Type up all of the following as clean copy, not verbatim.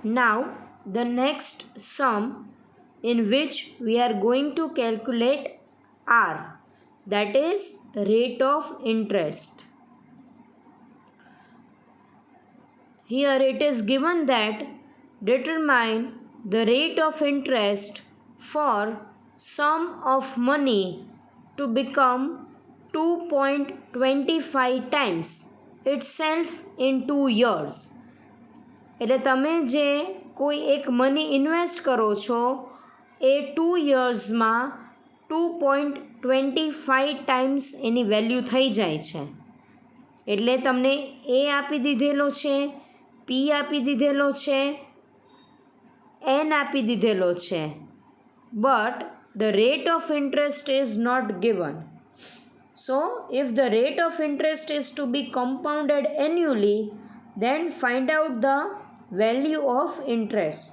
Now the next sum in which we are going to calculate R, that is rate of interest. Here it is given that determine the rate of interest for sum of money to become 2.25 times itself in 2 years. એટલે તમે જે કોઈ એક money invest કરો છો એ 2 યર્સમાં 2.25 times એની value થઈ જાય છે. એટલે તમને એ આપી દીધેલો છે, પી આપી દીધેલો છે, એન આપી દીધેલો છે, but the rate of interest is not given. So if the rate of interest is to be compounded annually, then find out the value of interest.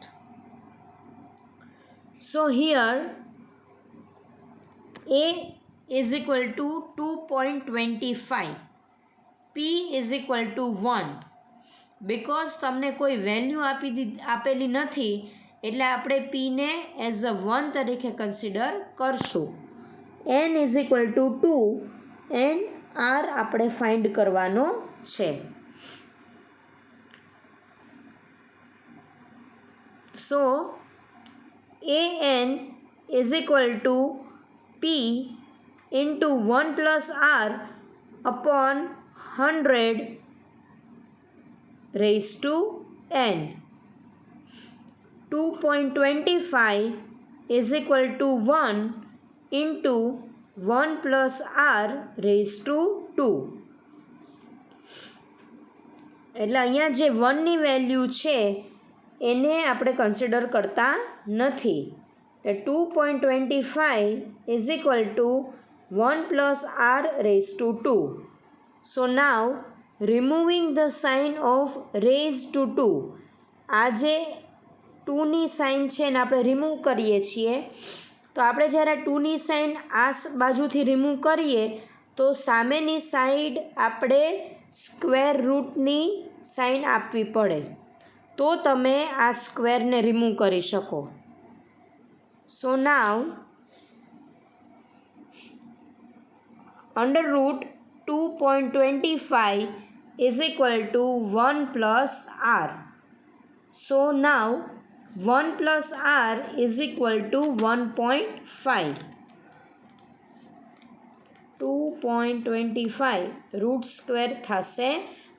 So here A is equal to 2.25, P is equal to 1. Because તમને કોઈ value આપેલી નથી એટલે આપણે P ને as a 1 તરીકે consider કરશું. N is equal to 2 and R આપણે ફાઇન્ડ કરવાનો છે. So AN is equal to P into 1 plus R upon 100 raised to N. 2.25 is equal to 1 into 1 plus R raised to 2. એટલે અહીંયા જે 1 ની value છે એને આપણે કન્સિડર કરતા નથી. 2.25 is equal to 1 plus R raised to 2. So now removing the sign of raised to 2, આ જે 2ની સાઇન છે ને આપણે રિમૂવ કરીએ છીએ. તો આપણે જ્યારે 2ની સાઇન આ બાજુથી રિમૂવ કરીએ તો સામેની સાઈડ આપણે સ્ક્વેર રૂટની સાઇન આપવી પડે તો તમે આ સ્ક્વેરને રિમૂવ કરી શકો. સો નાવ under route 2.25 is equal to 1 plus R. So now 1 plus R is equal to 1.5. 2.25 route square થશે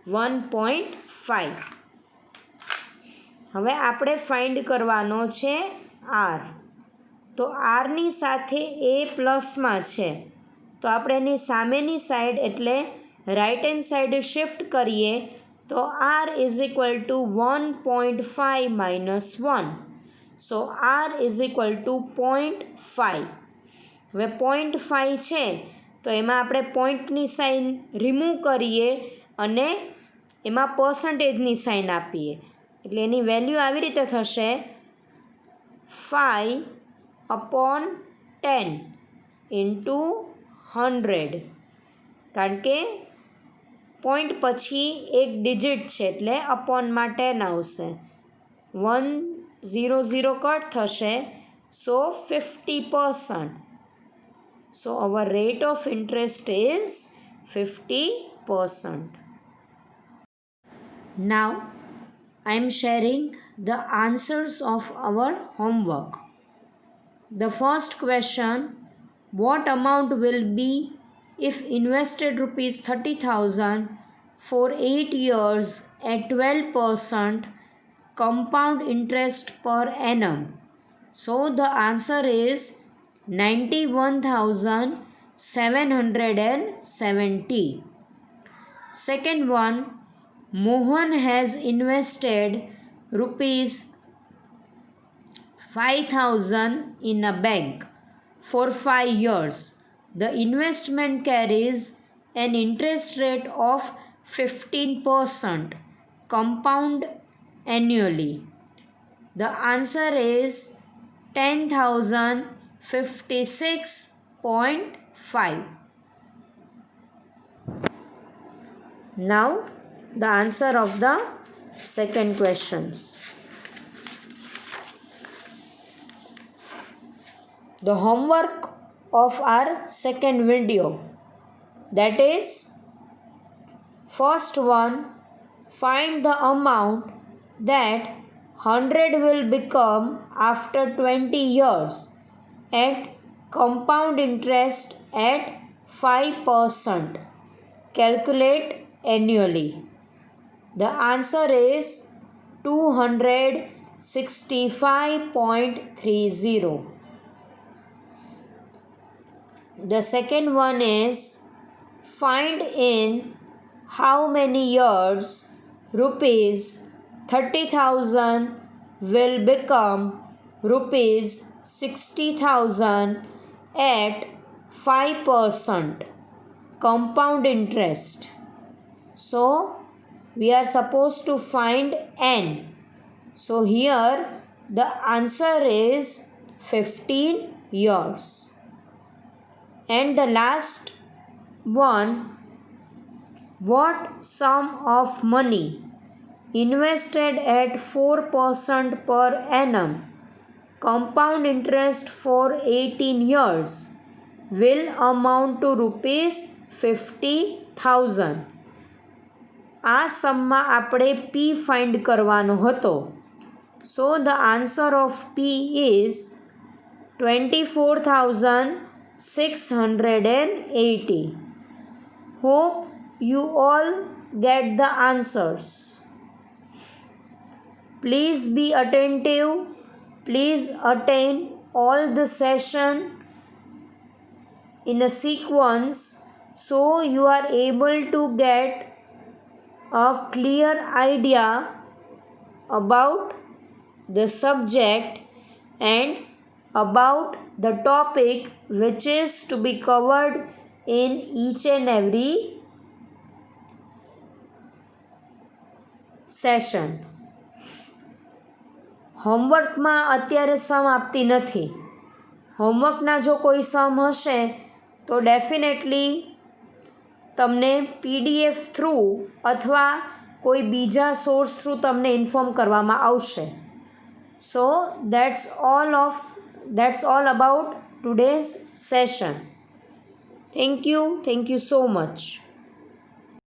1.5. હવે આપણે ફાઇન્ડ કરવાનો છે R. તો આરની સાથે એ પ્લસમાં છે તો આપણે એની સામેની સાઈડ એટલે રાઇટ હેન્ડ સાઈડ શિફ્ટ કરીએ તો R is equal to 1.5 minus 1. So R is equal to 0.5. હવે 0.5 છે તો એમાં આપણે પોઈન્ટની સાઇન રિમૂવ કરીએ અને એમાં પર્સન્ટેજની સાઇન આપીએ એટલે એની વેલ્યુ આવી રીતે થશે 5/10 into 100. કારણ કે પોઈન્ટ પછી એક ડિજિટ છે એટલે અપોનમાં 10 આવશે. 100 કટ થશે સો 50%. So our rate of interest is 50%. Now I am sharing the answers of our homework. The first question, what amount will be if invested rupees 30,000 for 8 years at 12% compound interest per annum? So the answer is 91,770. Second one, Mohan has invested rupees 5,000 in a bank for 5 years. The investment carries an interest rate of 15% compound annually. The answer is 10,056.5. Now the answer of the second questions. the homework of our second video, that is, first one, find the amount that 100 will become after 20 years at compound interest at 5%. Calculate annually. The answer is 265.30. The second one is, find in how many years rupees 30,000 will become rupees 60,000 at 5% compound interest. So we are supposed to find n. So here the answer is 15 years. And the last one, what sum of money invested at 4% per annum compound interest for 18 years will amount to rupees 50,000. આ સમમાં આપણે P find કરવાનો હતો. So the answer of P is 24,680. Hope you all get the answers. Please be attentive. Please attend all the session in a sequence so you are able to get a clear idea about the subject and about the topic which is to be covered in each and every session. હોમવર્કમાં અત્યારે સમ આપતી નથી. હોમવર્કના જો કોઈ સમ હશે તો definitely તમને PDF through અથવા કોઈ બીજા સોર્સ થ્રુ તમને ઇન્ફોર્મ કરવામાં આવશે. સો that's all about today's session. Thank you so much.